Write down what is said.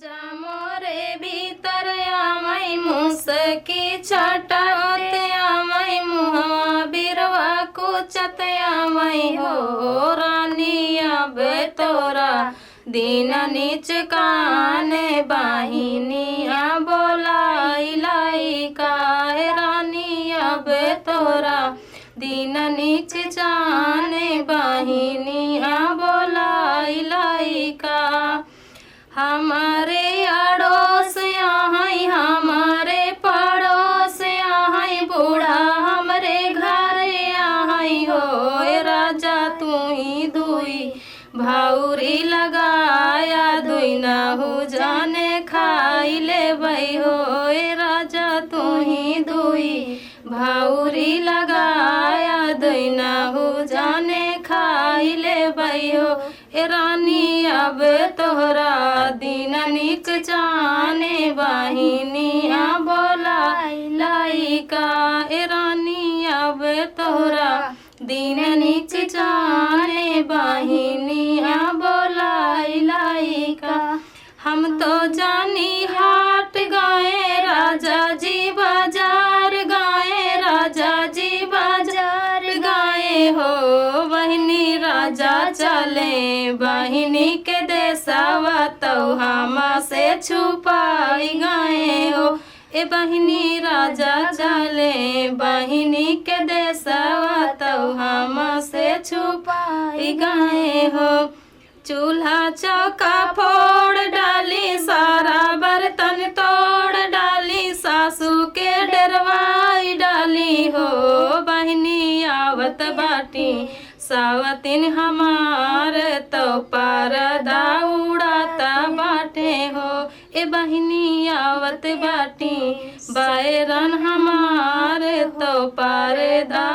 राजा मोरे भीतर आमई मुसकी छटत आमई मुहवा बिरवा कुचत आमई हो रानी अब तोरा दिन नीच काने बाहिनिया बोलाई लाई काहे रानी अब तोरा दिन नीच जाने बाहिनिया बोलाई लाई का। हमारे अड़ोस यहाँ हमारे पड़ोस यहाँ बूढ़ा हमरे घर यहाँ हो राजा तू ही दुई भाउरी लगाया दुई ना हो जाने खाई ले बई हो राजा तू ही दुई भाउरी लगाया दुई ना हो जाने खाई ले बई हो रानी अब तोहरा दिन निक जाने बाहिनिया बोलाई लाई का रानी अब तोहरा दिन निक जाने बाहिनिया बोलाई लाई का। हम तो जानी हाट गए राजा जी बाजार गए राजा जी बाजार गए हो बहिनी राजा चले बहिनी के देसावा तो हम से छुपाई गए हो ए बहिनी राजा चले बहिनी के देसावा तो हम से छुपाई गए हो। चूल्हा चौका फोड़ डाली सारा बर्तन तोड़ डाली सासू के डरवाई डाली हो बहिनी आवत बाटी सावतिन हमार तो परदा उड़ाता बाटे हो ए बहिनी आवत बाटी बैरन हमार तो परदा